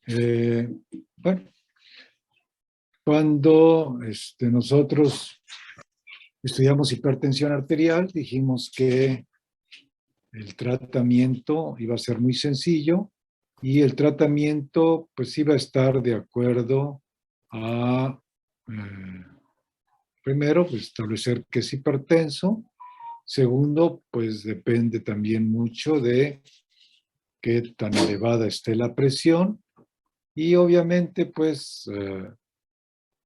Eh, bueno, cuando nosotros estudiamos hipertensión arterial, dijimos que el tratamiento iba a ser muy sencillo y el tratamiento pues iba a estar de acuerdo a, primero, pues, establecer que es hipertenso. Segundo, pues depende también mucho de qué tan elevada esté la presión y obviamente pues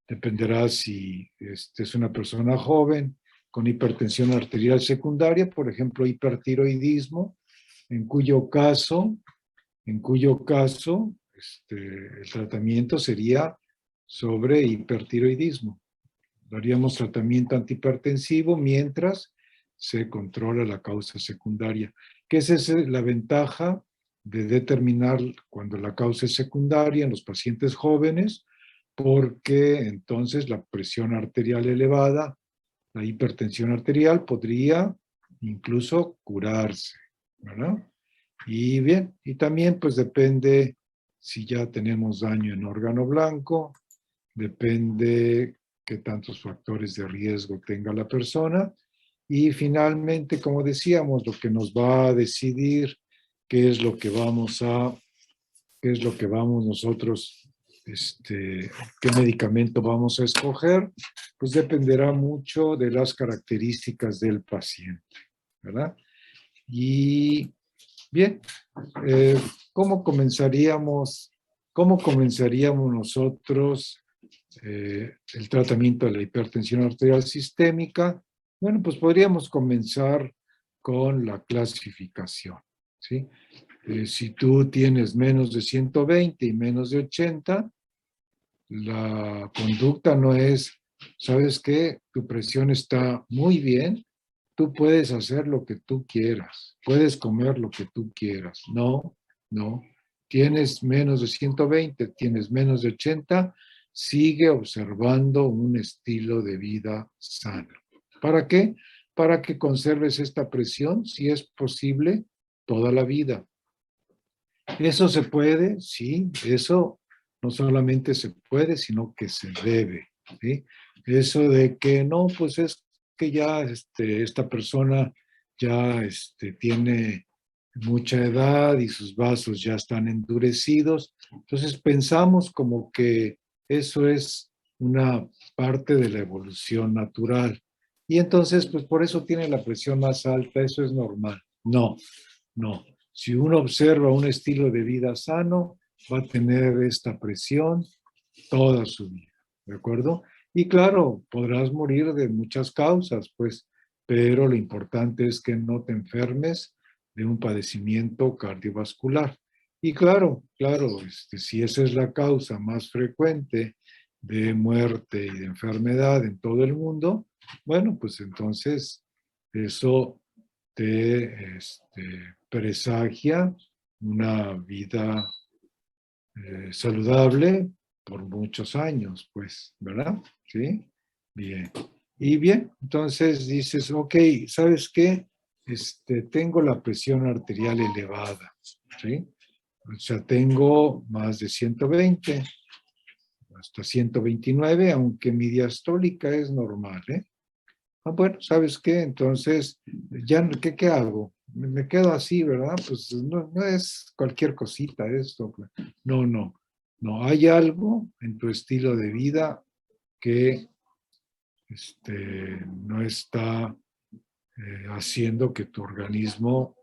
dependerá si es una persona joven con hipertensión arterial secundaria, por ejemplo, hipertiroidismo, en cuyo caso, el tratamiento sería sobre hipertiroidismo. Daríamos tratamiento antihipertensivo mientras se controla la causa secundaria, que esa es la ventaja de determinar cuando la causa es secundaria en los pacientes jóvenes, porque entonces la presión arterial elevada, la hipertensión arterial podría incluso curarse, ¿verdad? Y bien, y también pues depende si ya tenemos daño en órgano blanco, depende qué tantos factores de riesgo tenga la persona y finalmente, como decíamos, lo que nos va a decidir qué es lo que vamos a, qué es lo que vamos nosotros, qué medicamento vamos a escoger, pues dependerá mucho de las características del paciente, ¿verdad? Y bien, eh, ¿cómo comenzaríamos, cómo comenzaríamos nosotros el tratamiento de la hipertensión arterial sistémica? Bueno, pues podríamos comenzar con la clasificación, ¿sí? Si tú tienes menos de 120 y menos de 80, la conducta no es, ¿sabes qué? Tu presión está muy bien, tú puedes hacer lo que tú quieras, puedes comer lo que tú quieras. No, no. Tienes menos de 120, tienes menos de 80, sigue observando un estilo de vida sano. ¿Para qué? Para que conserves esta presión, si es posible, toda la vida. ¿Eso se puede? Sí, eso no solamente se puede, sino que se debe, ¿sí? Eso de que no, pues es que ya esta persona ya tiene mucha edad y sus vasos ya están endurecidos. Entonces pensamos como que eso es una parte de la evolución natural. Y entonces, pues por eso tiene la presión más alta, eso es normal. No, no. Si uno observa un estilo de vida sano, va a tener esta presión toda su vida, ¿de acuerdo? Y claro, podrás morir de muchas causas, pues, pero lo importante es que no te enfermes de un padecimiento cardiovascular. Y claro, claro, si esa es la causa más frecuente de muerte y de enfermedad en todo el mundo, bueno, pues entonces eso te presagia una vida saludable por muchos años, pues, ¿verdad? Sí, bien. Y bien, entonces dices, ok, ¿sabes qué? Tengo la presión arterial elevada, ¿sí? O sea, tengo más de 120 hasta 129, aunque mi diastólica es normal, ¿eh? Ah, bueno, ¿sabes qué? Entonces, ya, ¿qué hago? Me quedo así, ¿verdad? Pues no es cualquier cosita esto. No, no, no. Hay algo en tu estilo de vida que no está haciendo que tu organismo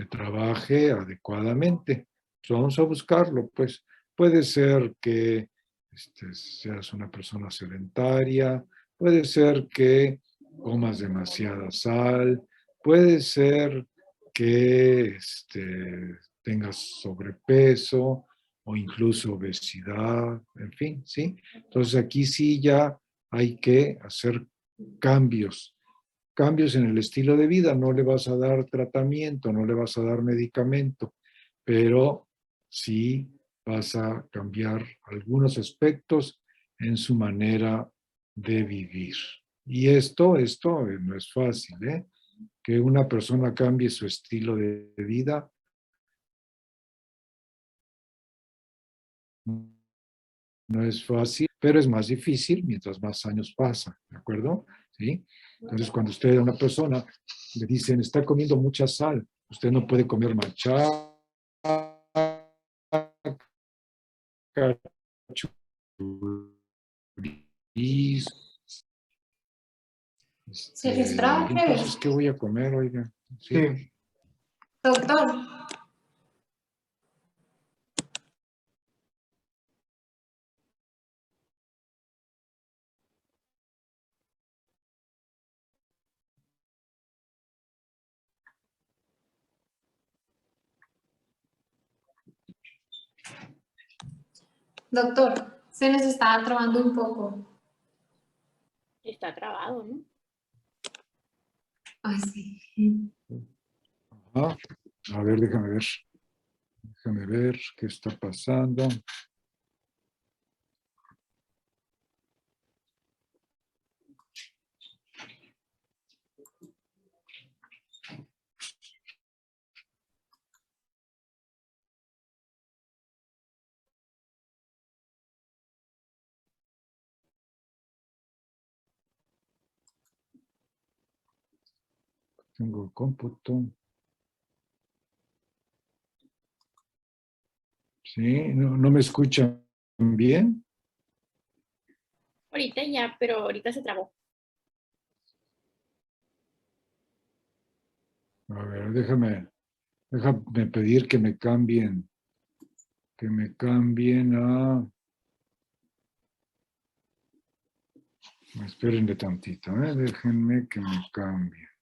trabaje adecuadamente. Entonces, vamos a buscarlo, pues. Puede ser que seas una persona sedentaria, puede ser que comas demasiada sal, puede ser que tengas sobrepeso o incluso obesidad, en fin, ¿sí? Entonces aquí sí ya hay que hacer cambios cambios en el estilo de vida, no le vas a dar tratamiento, no le vas a dar medicamento, pero sí vas a cambiar algunos aspectos en su manera de vivir. Y esto no es fácil, ¿eh? Que una persona cambie su estilo de vida No es fácil, pero es más difícil mientras más años pasan, ¿de acuerdo? ¿Sí? Entonces, cuando usted a una persona le dicen, está comiendo mucha sal, usted no puede comer manchada, chorizo, Se registraba otra vez. entonces, ¿qué voy a comer, oiga? Sí. Sí. Doctor, doctor, se nos estaba trabando un poco. Está trabado, ¿no? Ay, sí. Ah, a ver, déjame ver. Déjame ver qué está pasando. Tengo cómputo. Sí, no me escuchan bien. Ahorita ya, pero ahorita se trabó. A ver, déjame pedir que me cambien a... Espérenme tantito, déjenme que me cambie.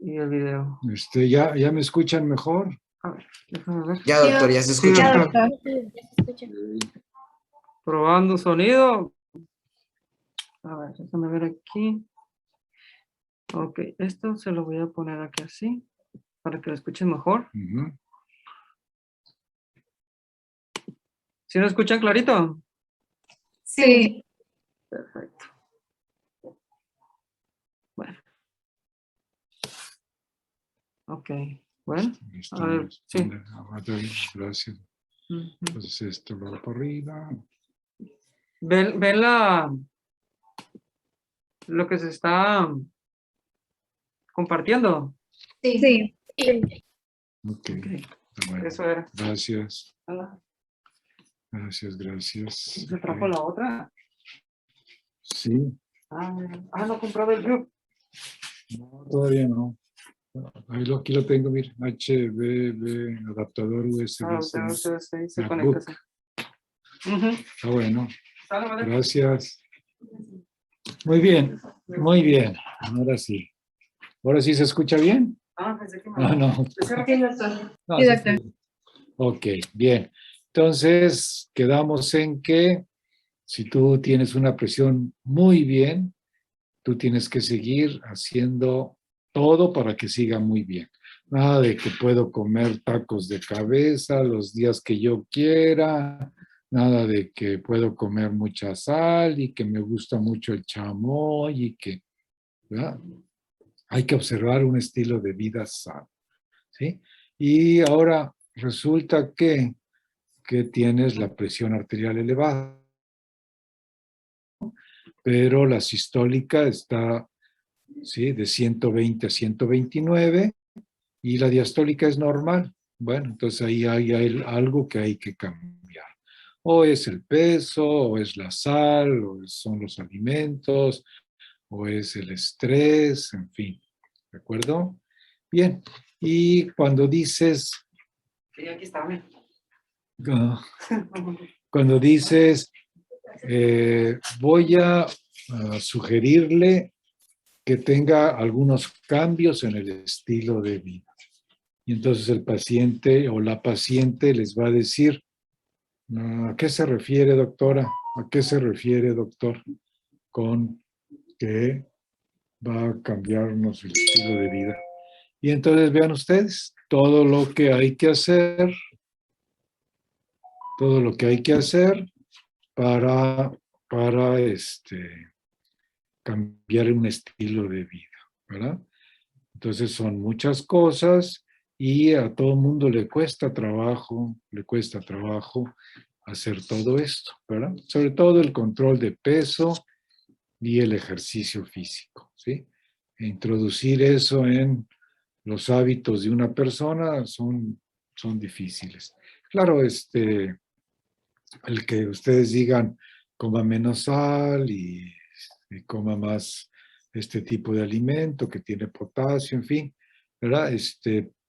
y el video. ¿Ya me escuchan mejor? A ver, déjame ver. Ya, doctor, ya se Sí, escucha. doctor. Sí, ya se escucha. Probando sonido. A ver, déjame ver aquí. Ok, esto se lo voy a poner aquí así, para que lo escuchen mejor. Ujú. ¿Sí lo escuchan clarito? Sí. Perfecto. Bueno. Ok, bueno. A ver, sí. Gracias. Ujú. Entonces esto lo hago para arriba. ¿Ven lo que se está compartiendo? Sí. Sí. Ok. Ok, Bueno, eso era. gracias. Ah, Gracias. ¿se trajo la otra? Sí. No compraba el group. No, todavía no. Aquí lo tengo, mira. HBB, adaptador USB-C. Usted se MacBook. conecta. Ujú. Está bueno. Sale, vale. Gracias. Muy bien. Ahora sí. ¿Ahora sí se escucha bien? Pensé que me... No, no. Sí, doctor. No, Sí, sí, doctor. sí. Ok, bien. Entonces, quedamos en que si tú tienes una presión muy bien, tú tienes que seguir haciendo todo para que siga muy bien. Nada de que puedo comer tacos de cabeza los días que yo quiera, nada de que puedo comer mucha sal y que me gusta mucho el chamoy y que, ¿verdad? Hay que observar un estilo de vida sano, ¿sí? Y ahora resulta que tienes la presión arterial elevada, pero la sistólica está, ¿sí?, de 120 a 129 y la diastólica es normal. Bueno, entonces ahí hay algo que hay que cambiar. O es el peso, o es la sal, o son los alimentos, o es el estrés, en fin. ¿De acuerdo? Bien. Y cuando dices, Sí, aquí está, bien. cuando dices, voy a sugerirle que tenga algunos cambios en el estilo de vida. Y entonces el paciente o la paciente les va a decir, ¿a qué se refiere, doctora? ¿A qué se refiere, doctor? Con que va a cambiarnos el estilo de vida. Y entonces vean ustedes todo lo que hay que hacer, para cambiar un estilo de vida, ¿verdad? Entonces son muchas cosas y a todo mundo le cuesta trabajo hacer todo esto, ¿verdad? Sobre todo el control de peso y el ejercicio físico, ¿sí? E introducir eso en los hábitos de una persona son difíciles. Claro, el que ustedes digan coma menos sal y coma más este tipo de alimento que tiene potasio, en fin, ¿verdad?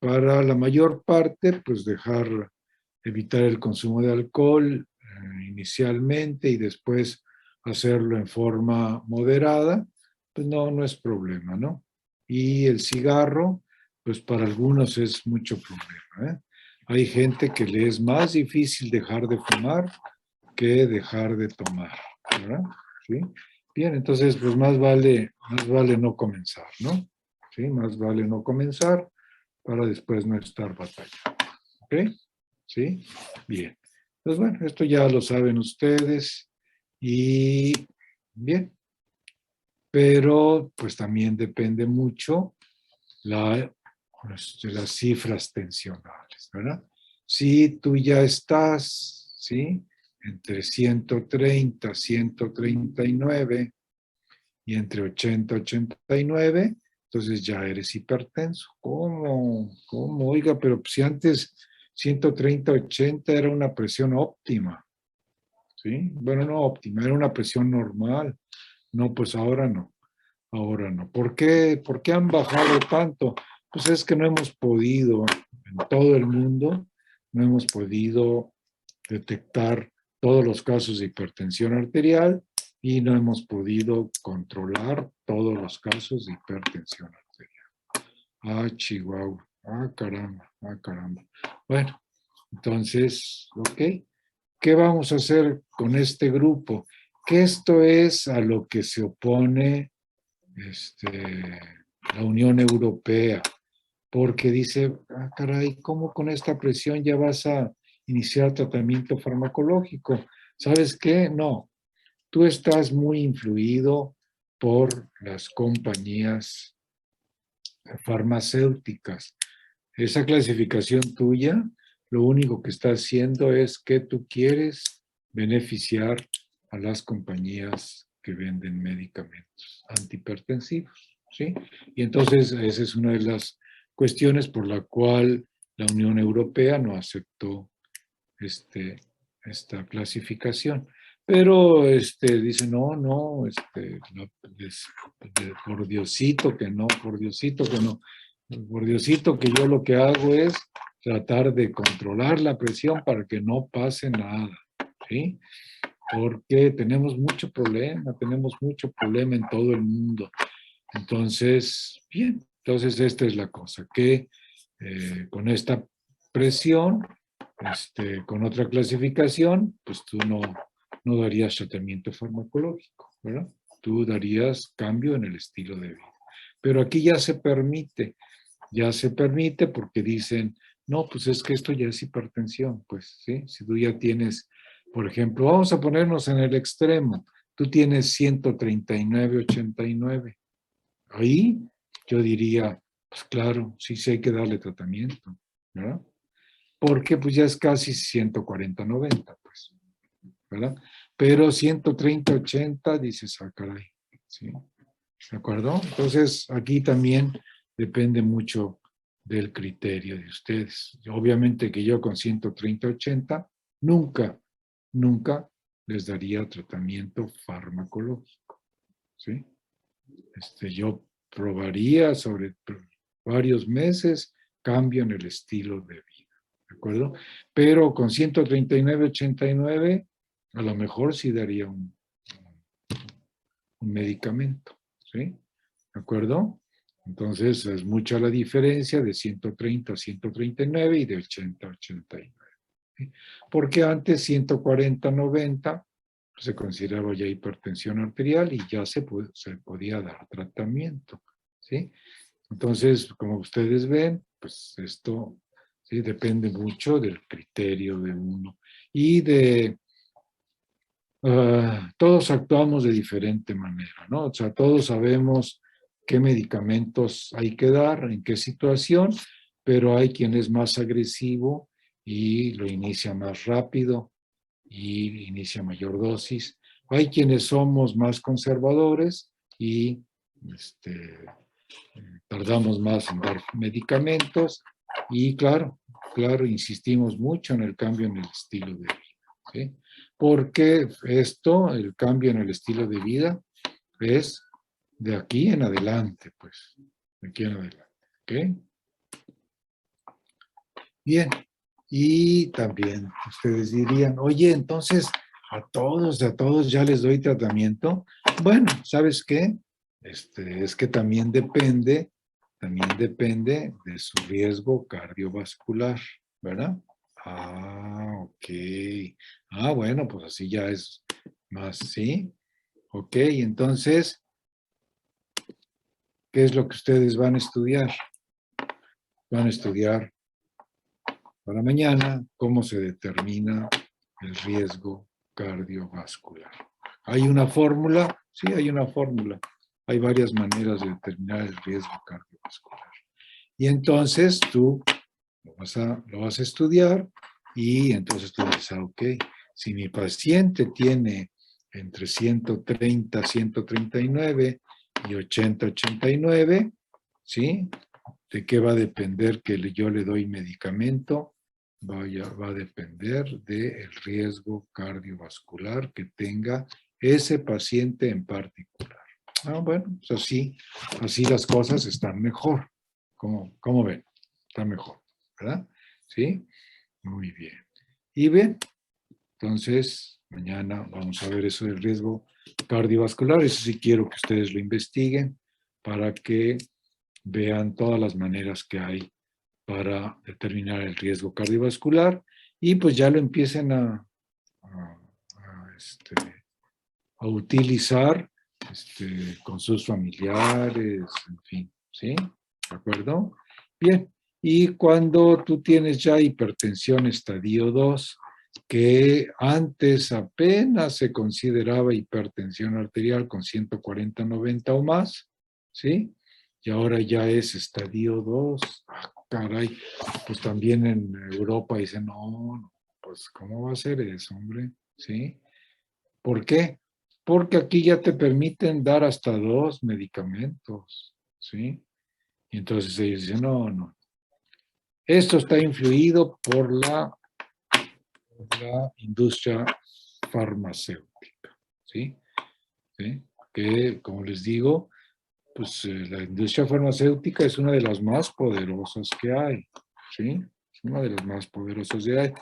Para la mayor parte, pues evitar el consumo de alcohol inicialmente y después hacerlo en forma moderada, pues no es problema, ¿no? Y el cigarro, pues para algunos es mucho problema, ¿eh? Hay gente que le es más difícil dejar de fumar que dejar de tomar, ¿verdad? ¿Sí? Bien, entonces pues más vale no comenzar, ¿no? ¿Sí? Más vale no comenzar para después no estar batallando, ¿ok? ¿Sí? Bien. Pues bueno, esto ya lo saben ustedes y bien, pero pues también depende mucho de las cifras tensionales, ¿verdad? Si tú ya estás, ¿sí?, entre 130, 139 y entre 80, 89, entonces ya eres hipertenso. ¿Cómo? Oiga, pero si antes 130, 80 era una presión óptima, ¿sí? Bueno, no óptima, era una presión normal. No, pues ahora no. Ahora no. ¿Por qué han bajado tanto? Pues es que no hemos podido, en todo el mundo, no hemos podido detectar todos los casos de hipertensión arterial y no hemos podido controlar todos los casos de hipertensión arterial. Ah, Chihuahua. Ah, caramba. Ah, caramba. Bueno, entonces, ok. ¿Qué vamos a hacer con este grupo? Que esto es a lo que se opone la Unión Europea, porque dice, ah, caray, ¿cómo con esta presión ya vas a iniciar tratamiento farmacológico? ¿Sabes qué? No, tú estás muy influido por las compañías farmacéuticas. Esa clasificación tuya, lo único que está haciendo es que tú quieres beneficiar a las compañías que venden medicamentos antihipertensivos, ¿sí? Y entonces esa es una de las cuestiones por la cual la Unión Europea no aceptó esta clasificación. Pero dice, no, no, por Diosito que no, por Diosito que no. Por Diosito que yo lo que hago es tratar de controlar la presión para que no pase nada, ¿sí? Porque tenemos mucho problema en todo el mundo. Entonces, bien, entonces esta es la cosa, que con esta presión, con otra clasificación, pues tú no darías tratamiento farmacológico, ¿verdad? Tú darías cambio en el estilo de vida. Pero aquí ya se permite porque dicen, no, pues es que esto ya es hipertensión, pues, ¿sí? Si tú ya tienes, por ejemplo, vamos a ponernos en el extremo, tú tienes 139/89. Ahí yo diría, pues claro, sí hay que darle tratamiento, ¿verdad? Porque pues ya es casi 140/90, pues, ¿verdad? Pero 130/80 dices, ah, caray, ¿sí? ¿De acuerdo? Entonces, aquí también depende mucho del criterio de ustedes. Obviamente que yo con 130/80 nunca les daría tratamiento farmacológico, ¿sí? Yo probaría sobre varios meses cambio en el estilo de vida, ¿de acuerdo? Pero con 139/89 a lo mejor sí daría un medicamento, ¿sí? ¿De acuerdo? Entonces es mucha la diferencia de 130/139 y de 80/89. ¿Sí? Porque antes 140/90 pues, se consideraba ya hipertensión arterial y ya se podía dar tratamiento, ¿sí? Entonces, como ustedes ven, pues esto ¿sí? Depende mucho del criterio de uno y de todos actuamos de diferente manera, ¿no? O sea, todos sabemos qué medicamentos hay que dar, en qué situación, pero hay quien es más agresivo y lo inicia más rápido y inicia mayor dosis. Hay quienes somos más conservadores y tardamos más en dar medicamentos y claro, insistimos mucho en el cambio en el estilo de vida, ¿sí? Porque el cambio en el estilo de vida es de aquí en adelante, pues, de aquí en adelante, ¿ok? Bien, y también ustedes dirían, oye, entonces a todos ya les doy tratamiento. Bueno, ¿sabes qué? Es que también depende de su riesgo cardiovascular, ¿verdad? Ah, ok. Ah, bueno, pues así ya es más, ¿sí? Ok, entonces, ¿qué es lo que ustedes van a estudiar? Van a estudiar para mañana cómo se determina el riesgo cardiovascular. ¿Hay una fórmula? Sí, hay una fórmula. Hay varias maneras de determinar el riesgo cardiovascular. Y entonces tú lo vas a estudiar y entonces tú dices, ok, si mi paciente tiene entre 130/139 y 80/89, ¿sí? ¿De qué va a depender que yo le doy medicamento? Va a depender del riesgo cardiovascular que tenga ese paciente en particular. Ah, bueno, pues así las cosas están mejor. ¿Cómo ven? Está mejor, ¿verdad? ¿Sí? Muy bien. Y bien, entonces mañana vamos a ver eso del riesgo cardiovascular. Eso sí quiero que ustedes lo investiguen para que vean todas las maneras que hay para determinar el riesgo cardiovascular y pues ya lo empiecen a utilizar con sus familiares, en fin, ¿sí? ¿De acuerdo? Bien, y cuando tú tienes ya hipertensión estadio 2, que antes apenas se consideraba hipertensión arterial con 140/90 o más, ¿sí? Y ahora ya es estadio 2. Ah, caray, pues también en Europa dicen, no, pues ¿cómo va a ser eso, hombre? ¿Sí? ¿Por qué? Porque aquí ya te permiten dar hasta 2 medicamentos, ¿sí? Y entonces ellos dicen, no, no. Esto está influido por la industria farmacéutica, ¿sí? ¿Sí? Que, como les digo, pues la industria farmacéutica es una de las más poderosas que hay, ¿sí? Es una de las más poderosas que hay.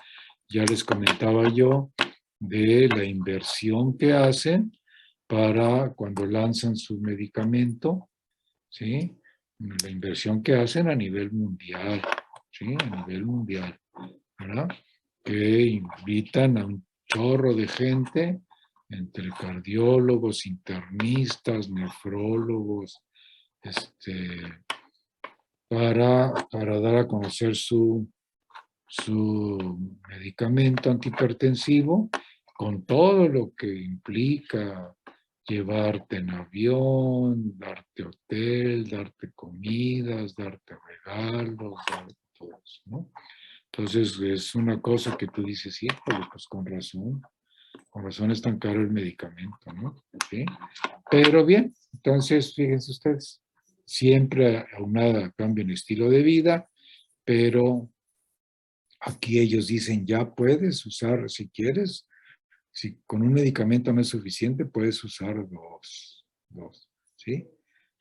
Ya les comentaba yo de la inversión que hacen para cuando lanzan su medicamento, ¿sí? La inversión que hacen a nivel mundial, ¿sí? A nivel mundial, ¿verdad? Que invitan a un chorro de gente, entre cardiólogos, internistas, nefrólogos, para dar a conocer su medicamento antihipertensivo, con todo lo que implica llevarte en avión, darte hotel, darte comidas, darte regalos, darte todo eso, ¿no? Entonces es una cosa que tú dices, híjole, pues con razón es tan caro el medicamento, ¿no? ¿Sí? Pero bien, entonces fíjense ustedes, siempre aunada a cambio en estilo de vida, pero aquí ellos dicen, ya puedes usar, si quieres, si con un medicamento no es suficiente, puedes usar dos, ¿sí?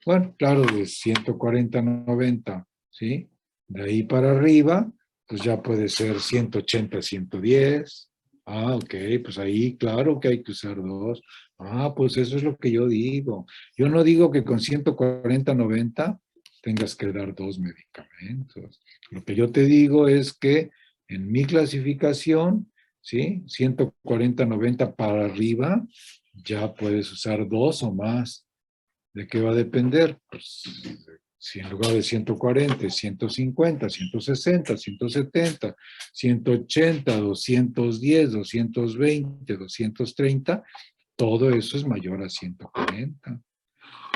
Bueno, claro, de 140/90, ¿sí? De ahí para arriba, pues ya puede ser 180/110. Ah, ok, pues ahí claro que hay que usar 2. Ah, pues eso es lo que yo digo. Yo no digo que con 140/90 tengas que dar 2 medicamentos. Lo que yo te digo es que en mi clasificación, ¿sí? 140/90 para arriba, ya puedes usar 2 o más. ¿De qué va a depender? Pues, si en lugar de 140, 150, 160, 170, 180, 210, 220, 230, todo eso es mayor a 140.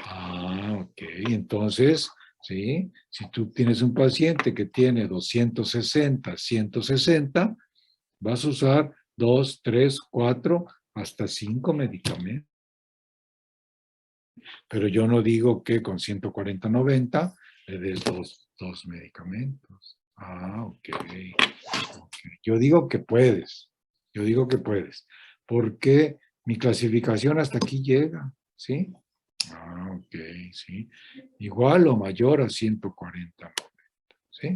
Ah, ok. Entonces, ¿sí? Si tú tienes un paciente que tiene 260, 160, vas a usar 2, 3, 4, hasta 5 medicamentos. Pero yo no digo que con 140/90 le des dos medicamentos. Ah, ok. Yo digo que puedes. Yo digo que puedes. Porque mi clasificación hasta aquí llega. ¿Sí? Ah, ok, sí. Igual o mayor a 140. ¿Sí?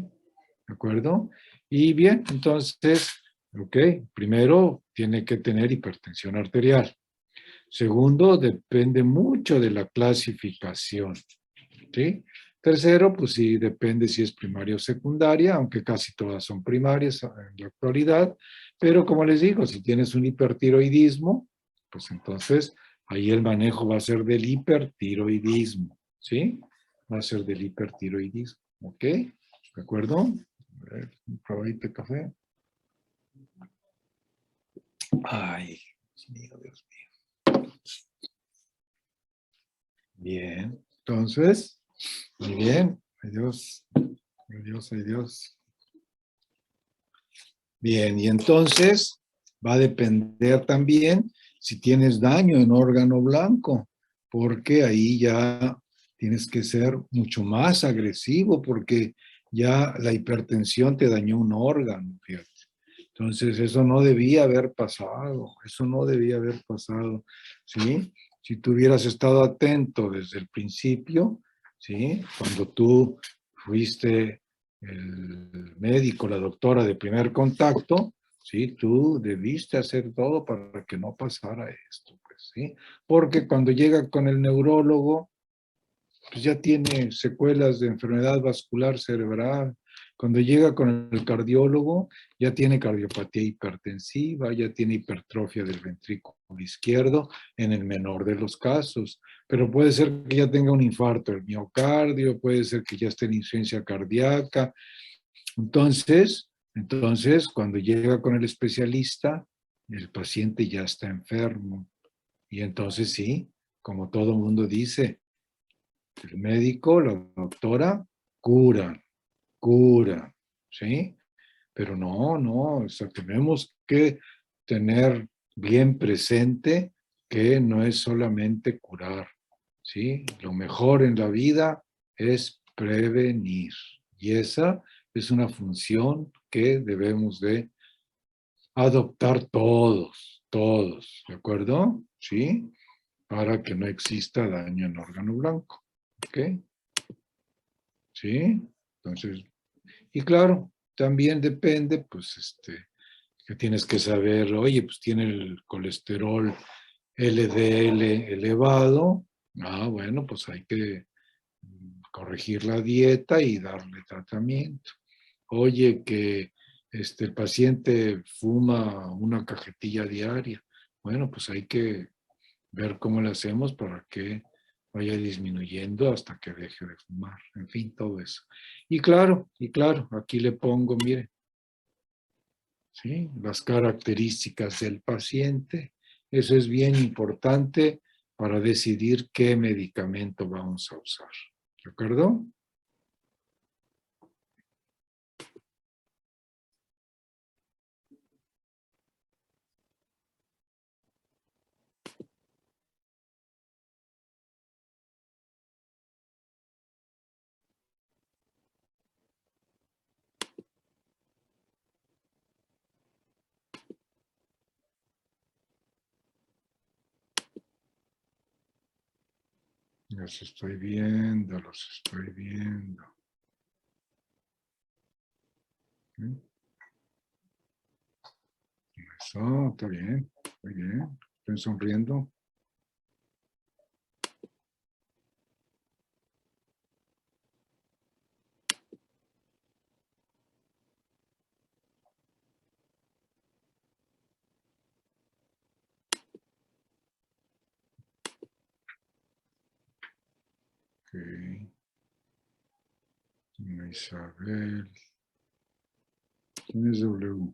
¿De acuerdo? Y bien, entonces, ok, primero tiene que tener hipertensión arterial. Segundo, depende mucho de la clasificación, ¿sí? Tercero, pues sí, depende si es primaria o secundaria, aunque casi todas son primarias en la actualidad, pero como les digo, si tienes un hipertiroidismo, pues entonces ahí el manejo va a ser del hipertiroidismo, ¿sí? Va a ser del hipertiroidismo, ¿ok? ¿De acuerdo? A ver, un probadito de café. Ay, Dios mío, Dios mío. Bien, entonces, muy bien, adiós, adiós, adiós. Bien, y entonces va a depender también si tienes daño en órgano blanco, porque ahí ya tienes que ser mucho más agresivo, porque ya la hipertensión te dañó un órgano, fíjate. Entonces, eso no debía haber pasado, eso no debía haber pasado, ¿sí? Si tú hubieras estado atento desde el principio, ¿sí? Cuando tú fuiste el médico, la doctora de primer contacto, ¿sí? Tú debiste hacer todo para que no pasara esto, pues, ¿sí? Porque cuando llega con el neurólogo, pues ya tiene secuelas de enfermedad vascular cerebral. Cuando llega con el cardiólogo, ya tiene cardiopatía hipertensiva, ya tiene hipertrofia del ventrículo izquierdo, en el menor de los casos. Pero puede ser que ya tenga un infarto del miocardio, puede ser que ya esté en insuficiencia cardíaca. Entonces, cuando llega con el especialista, el paciente ya está enfermo. Y entonces sí, como todo mundo dice, el médico, la doctora, cura, ¿sí? Pero no, o sea, tenemos que tener bien presente que no es solamente curar, ¿sí? Lo mejor en la vida es prevenir. Y esa es una función que debemos de adoptar todos, ¿de acuerdo? ¿Sí? Para que no exista daño en órgano blanco, ¿ok? ¿Sí? Entonces, y claro, también depende, pues, que tienes que saber, oye, pues tiene el colesterol LDL elevado, bueno, pues hay que corregir la dieta y darle tratamiento. Oye, que el paciente fuma una cajetilla diaria, bueno, pues hay que ver cómo le hacemos para que vaya disminuyendo hasta que deje de fumar, en fin, todo eso. Y claro, aquí le pongo, mire, ¿sí? Las características del paciente. Eso es bien importante para decidir qué medicamento vamos a usar. ¿De acuerdo? Los estoy viendo, los estoy viendo. ¿Sí? Eso, está bien, muy bien. Estoy sonriendo. Ok. Isabel. ¿Quién es W?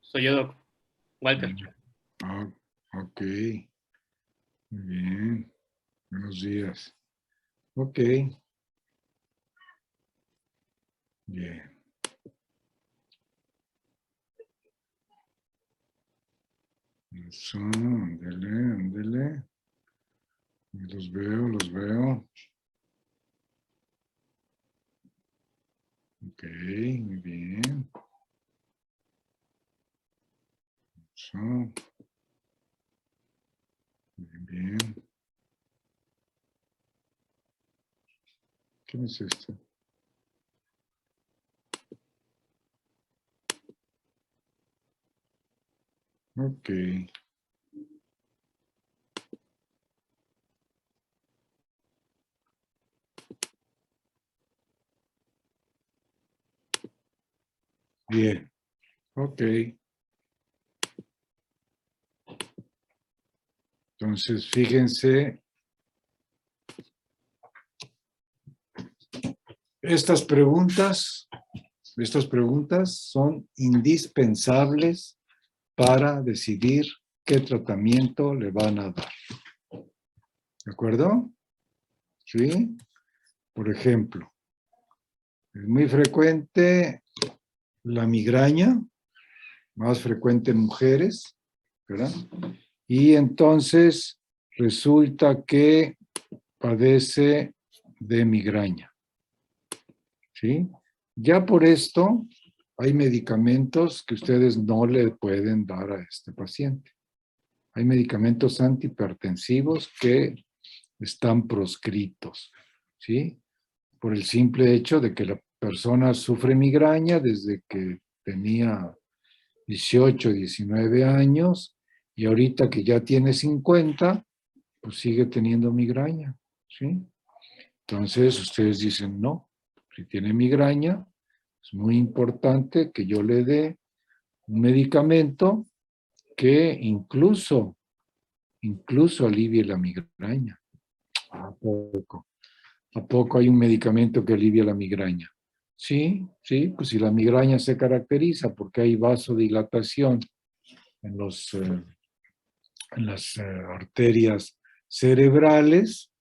Soy yo, Doc. Walter. Ah, ok. Muy bien. Buenos días. Ok. Bien. Eso, ándele, ándele. Los veo, los veo. Ok, muy bien. Eso. Bien, bien. ¿Quién es este? Ok. Bien. Ok. Entonces, fíjense, estas preguntas son indispensables para decidir qué tratamiento le van a dar. ¿De acuerdo? ¿Sí? Por ejemplo, es muy frecuente la migraña, más frecuente en mujeres, ¿verdad? Y entonces resulta que padece de migraña, ¿sí? Ya por esto hay medicamentos que ustedes no le pueden dar a este paciente. Hay medicamentos antihipertensivos que están proscritos, ¿sí? Por el simple hecho de que la persona sufre migraña desde que tenía 18, 19 años y ahorita que ya tiene 50, pues sigue teniendo migraña, ¿sí? Entonces ustedes dicen, no, si tiene migraña, es muy importante que yo le dé un medicamento que incluso alivie la migraña. ¿A poco? ¿A poco hay un medicamento que alivia la migraña? Sí, sí, pues si la migraña se caracteriza porque hay vasodilatación en en las arterias cerebrales,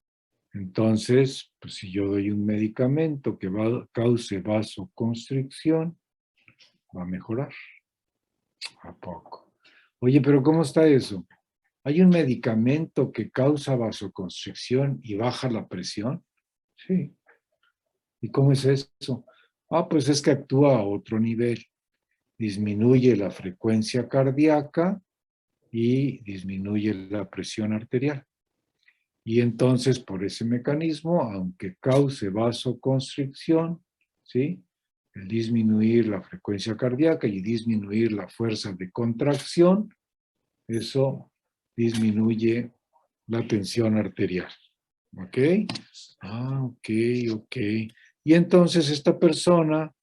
entonces, pues si yo doy un medicamento que cause vasoconstricción, va a mejorar. ¿A poco? Oye, pero ¿cómo está eso? ¿Hay un medicamento que causa vasoconstricción y baja la presión? Sí. ¿Y cómo es eso? Ah, pues es que actúa a otro nivel. Disminuye la frecuencia cardíaca y disminuye la presión arterial. Y entonces, por ese mecanismo, aunque cause vasoconstricción, ¿sí? El disminuir la frecuencia cardíaca y disminuir la fuerza de contracción, eso disminuye la tensión arterial. ¿Ok? Ah, ok, ok. Y entonces esta persona,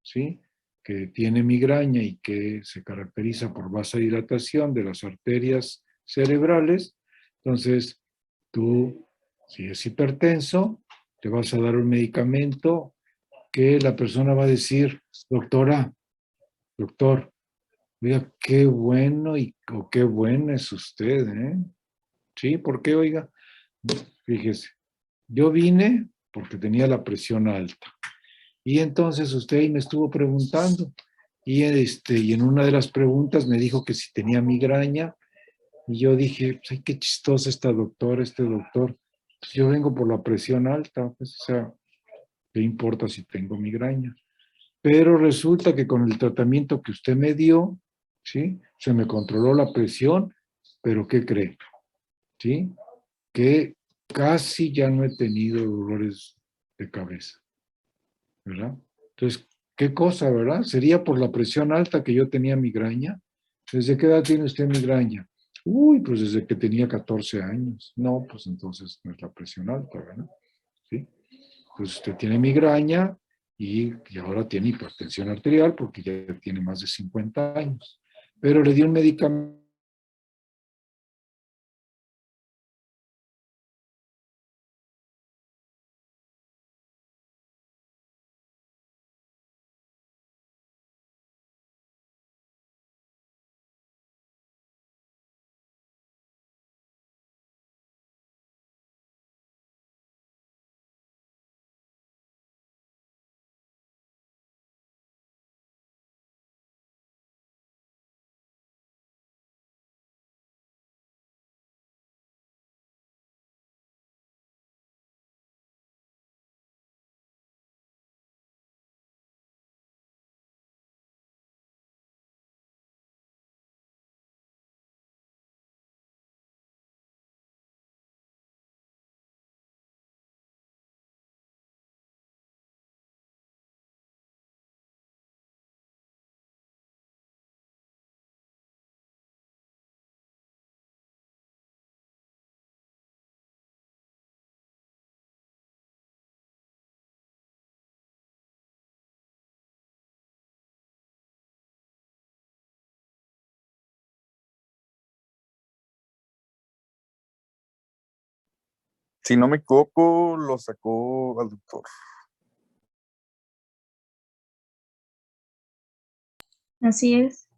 ¿sí? Que tiene migraña y que se caracteriza por vasodilatación de las arterias cerebrales, entonces tú, si es hipertenso, te vas a dar un medicamento que la persona va a decir, doctora, doctor, oiga, qué bueno o qué buena es usted, ¿eh? Sí, ¿por qué, oiga? Fíjese, yo vine porque tenía la presión alta. Y entonces usted ahí me estuvo preguntando. Y en una de las preguntas me dijo que si tenía migraña. Y yo dije, pues, ay, qué chistosa esta doctora, este doctor. Pues yo vengo por la presión alta, pues, o sea, ¿qué importa si tengo migraña? Pero resulta que con el tratamiento que usted me dio, ¿sí? Se me controló la presión, pero ¿qué cree? ¿Sí? Que casi ya no he tenido dolores de cabeza, ¿verdad? Entonces, ¿qué cosa, verdad? ¿Sería por la presión alta que yo tenía migraña? ¿Desde qué edad tiene usted migraña? Uy, pues desde que tenía 14 años. No, pues entonces no es la presión alta, ¿verdad? ¿Sí? Pues usted tiene migraña y ahora tiene hipertensión arterial porque ya tiene más de 50 años. Pero le di un medicamento Si no me equivoco, lo sacó al doctor. Así es.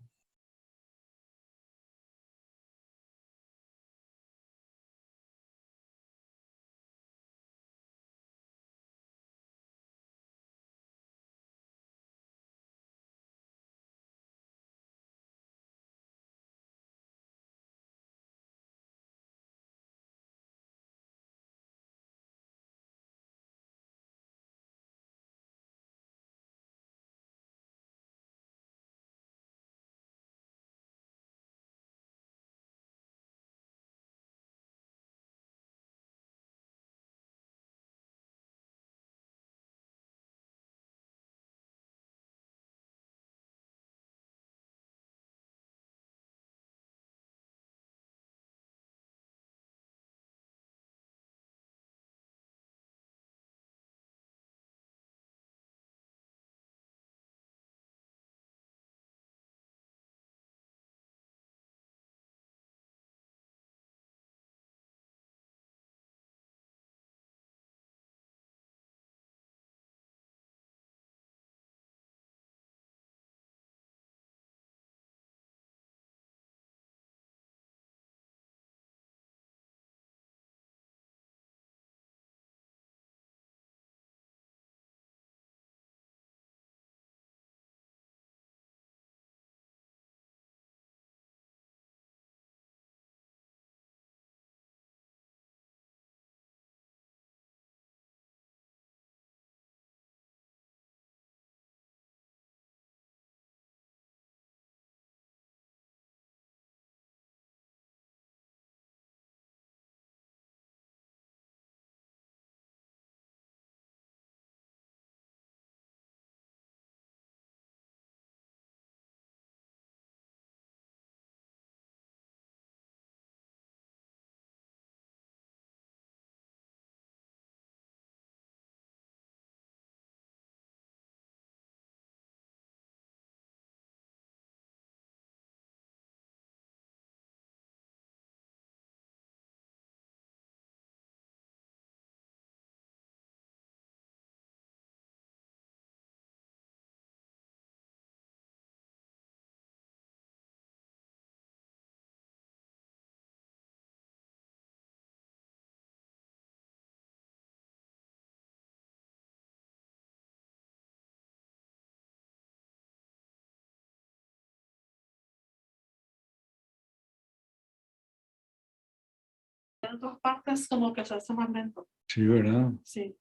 dos partes como que se hace más lento. Sí, ¿verdad? Sí.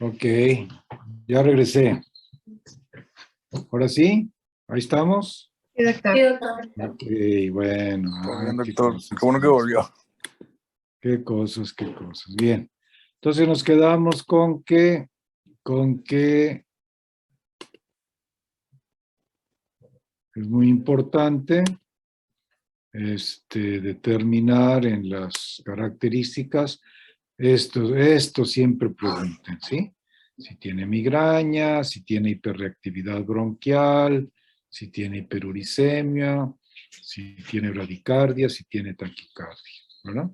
Ok, ya regresé. ¿Ahora sí? ¿Ahí estamos? Sí, doctor. Ok, bueno. Está bien, Qué doctor. cosas, Qué bueno que volvió. qué cosas, qué cosas. Bien. Entonces nos quedamos con que es muy importante determinar en las características, esto siempre pregunten, ¿sí? Si tiene migraña, si tiene hiperreactividad bronquial, si tiene hiperuricemia, si tiene bradicardia, si tiene taquicardia, ¿verdad?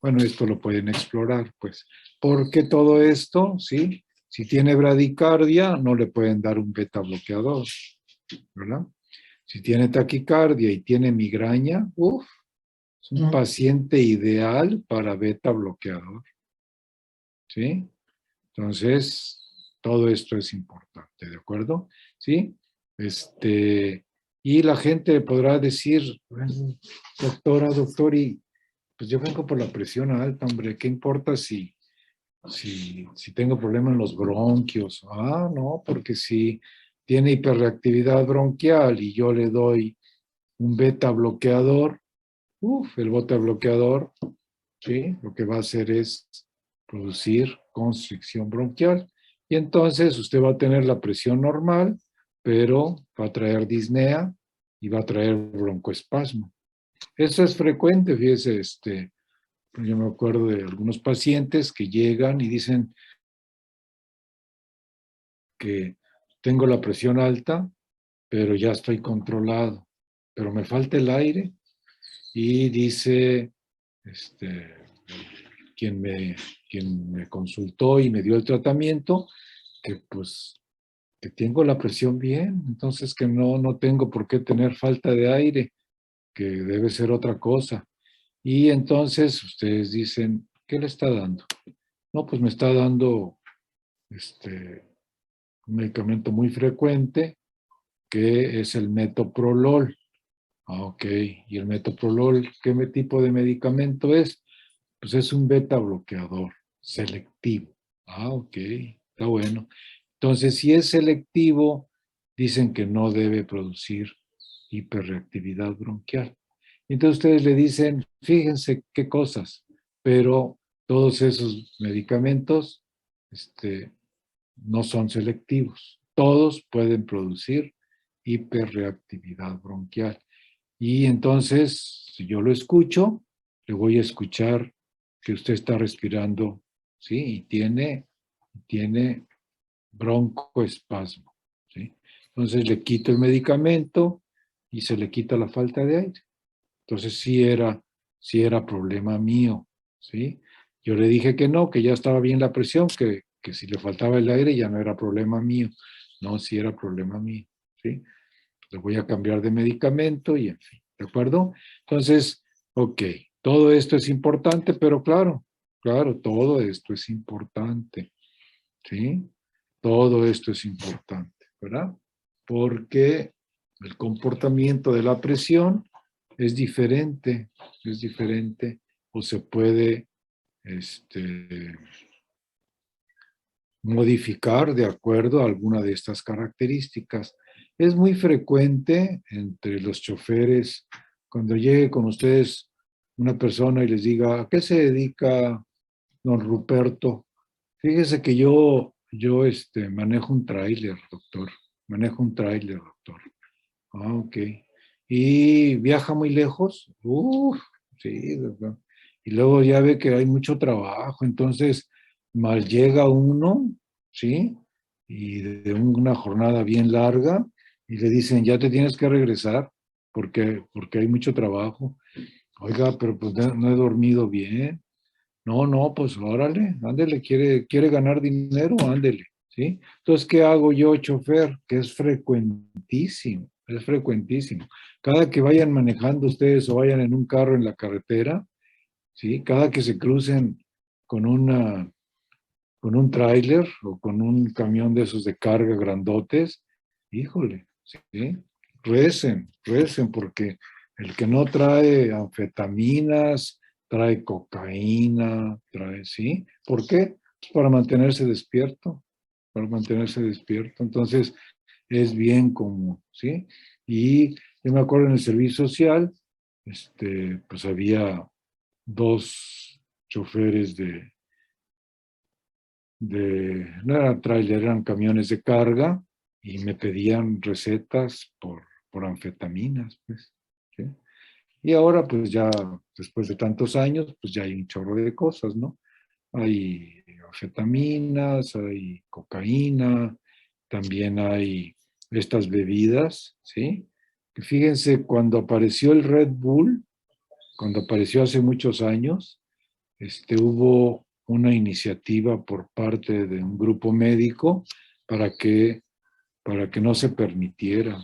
Bueno, esto lo pueden explorar, pues. ¿Por qué todo esto? ¿Sí? Si tiene bradicardia, no le pueden dar un beta bloqueador, ¿verdad? Si tiene taquicardia y tiene migraña, es un paciente ideal para beta bloqueador, ¿sí? Entonces, todo esto es importante, ¿de acuerdo? ¿Sí? Y la gente podrá decir, bueno, doctor, y pues yo vengo por la presión alta, hombre, ¿qué importa si tengo problema en los bronquios? Ah, no, porque si tiene hiperreactividad bronquial y yo le doy un beta bloqueador, el beta bloqueador, ¿sí? Lo que va a hacer es producir constricción bronquial. Y entonces usted va a tener la presión normal, pero va a traer disnea y va a traer broncoespasmo. Eso es frecuente, fíjese, yo me acuerdo de algunos pacientes que llegan y dicen que tengo la presión alta, pero ya estoy controlado, pero me falta el aire y dice, quien me consultó y me dio el tratamiento, que pues que tengo la presión bien, entonces que no tengo por qué tener falta de aire, que debe ser otra cosa. Y entonces ustedes dicen, ¿qué le está dando? No, pues me está dando un medicamento muy frecuente que es el metoprolol. Ah, ok. ¿Y el metoprolol qué tipo de medicamento es? Pues es un beta bloqueador selectivo. Ah, ok. Está bueno. Entonces, si es selectivo, dicen que no debe producir hiperreactividad bronquial. Entonces ustedes le dicen, fíjense qué cosas, pero todos esos medicamentos no son selectivos. Todos pueden producir hiperreactividad bronquial. Y entonces, si yo lo escucho, le voy a escuchar que usted está respirando, ¿sí? Y tiene broncoespasmo, ¿sí? Entonces le quito el medicamento y se le quita la falta de aire. Entonces sí era problema mío, ¿sí? Yo le dije que no, que ya estaba bien la presión, que si le faltaba el aire ya no era problema mío. No, sí era problema mío, ¿sí? Le voy a cambiar de medicamento y en fin, ¿de acuerdo? Entonces, ok, todo esto es importante, pero claro, todo esto es importante, ¿sí? Todo esto es importante, ¿verdad? Porque el comportamiento de la presión es diferente, o se puede modificar de acuerdo a alguna de estas características. Es muy frecuente entre los choferes, cuando llegue con ustedes una persona y les diga, ¿a qué se dedica don Ruperto? Fíjese que yo manejo un tráiler, doctor. Manejo un tráiler, doctor. Ah, ok. ¿Y viaja muy lejos? Uf, sí, doctor. Y luego ya ve que hay mucho trabajo, entonces mal llega uno, ¿sí? Y de una jornada bien larga, y le dicen, ya te tienes que regresar porque hay mucho trabajo. Oiga, pero pues no he dormido bien. No, pues órale, ándele, quiere ganar dinero, ándele, ¿sí? Entonces, ¿qué hago yo, chofer? Que es frecuentísimo, es frecuentísimo. Cada que vayan manejando ustedes o vayan en un carro en la carretera, ¿sí? Cada que se crucen con con un tráiler o con un camión de esos de carga grandotes, híjole, ¿sí? Recen, porque el que no trae anfetaminas, trae cocaína, trae, ¿sí? ¿Por qué? Pues para mantenerse despierto, para mantenerse despierto. Entonces, es bien común, ¿sí? Y yo me acuerdo en el servicio social, pues había dos choferes no eran tráiler, eran camiones de carga y me pedían recetas por anfetaminas, pues, ¿sí? Y ahora, pues ya, después de tantos años, pues ya hay un chorro de cosas, ¿no? Hay anfetaminas, hay cocaína, también hay estas bebidas, ¿sí? Que fíjense, cuando apareció el Red Bull, cuando apareció hace muchos años, hubo una iniciativa por parte de un grupo médico para que no se permitiera,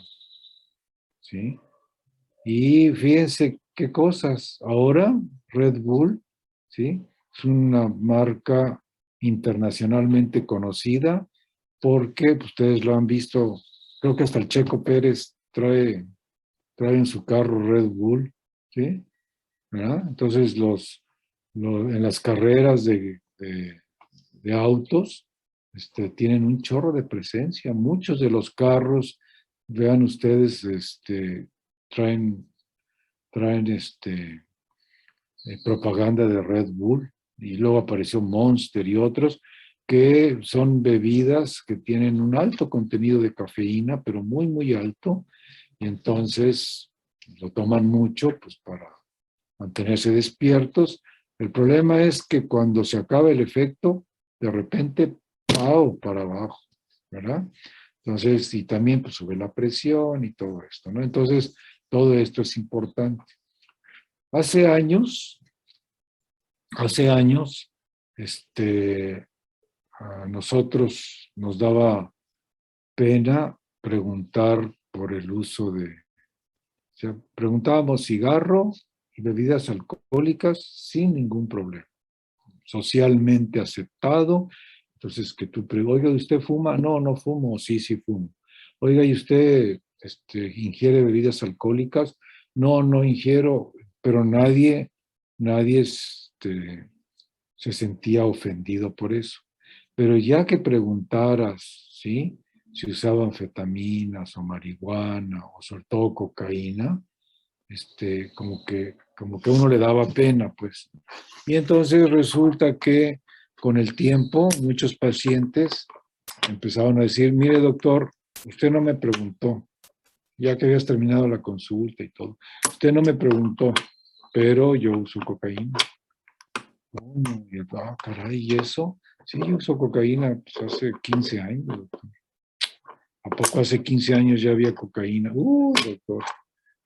¿sí? Y fíjense qué cosas. Ahora Red Bull, ¿sí? Es una marca internacionalmente conocida porque pues, ustedes lo han visto, creo que hasta el Checo Pérez trae en su carro Red Bull, ¿sí? ¿Verdad? Entonces en las carreras de autos tienen un chorro de presencia. Muchos de los carros, vean ustedes, traen propaganda de Red Bull y luego apareció Monster y otros que son bebidas que tienen un alto contenido de cafeína, pero muy, muy alto, y entonces lo toman mucho pues para mantenerse despiertos. El problema es que cuando se acaba el efecto, de repente, ¡pau!, para abajo, ¿verdad? Entonces, y también pues sube la presión y todo esto, ¿no? Entonces, todo esto es importante. Hace años, a nosotros nos daba pena preguntar por el uso o sea, preguntábamos cigarro y bebidas alcohólicas sin ningún problema, socialmente aceptado. Entonces, que tú oiga, ¿usted fuma? No, no fumo. Sí, sí fumo. Oiga, ¿y usted ingiere bebidas alcohólicas? No, no ingiero, pero nadie se sentía ofendido por eso. Pero ya que preguntaras, ¿sí? Si usaban anfetaminas o marihuana o sobre todo cocaína, como que a uno le daba pena, pues. Y entonces resulta que con el tiempo muchos pacientes empezaron a decir, mire doctor, usted no me preguntó, ya que habías terminado la consulta y todo, usted no me preguntó, pero yo uso cocaína. Oh, y yo, caray, ¿y eso? Sí, yo uso cocaína pues, hace 15 años, doctor. ¿A poco hace 15 años ya había cocaína? Doctor,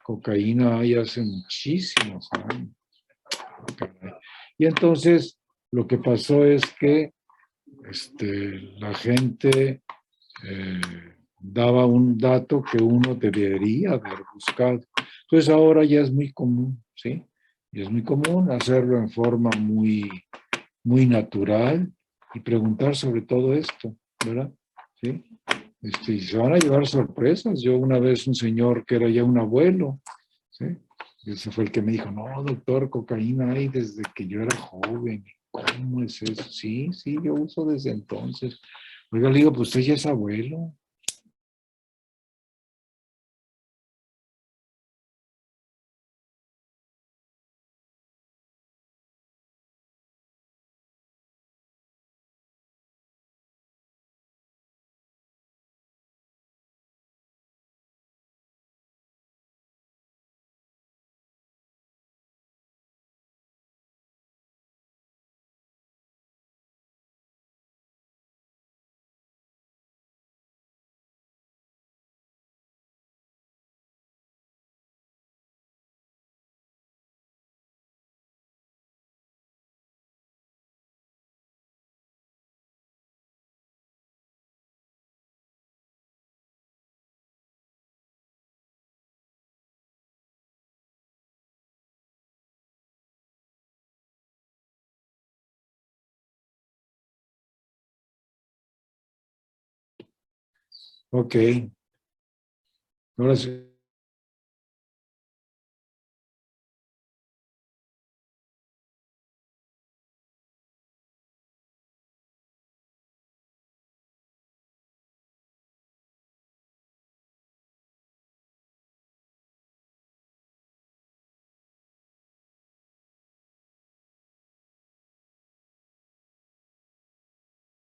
cocaína hay hace muchísimos años. Caray. Y entonces lo que pasó es que la gente daba un dato que uno debería haber buscado. Entonces ahora ya es muy común, ¿sí? Y es muy común hacerlo en forma muy, muy natural y preguntar sobre todo esto, ¿verdad? ¿Sí? Y se van a llevar sorpresas. Yo una vez un señor que era ya un abuelo, ¿sí? Ese fue el que me dijo, no, doctor, cocaína hay desde que yo era joven. ¿Cómo es eso? Sí, sí, yo uso desde entonces. Oiga, le digo, pues usted ya es abuelo. Ok. Ahora sí.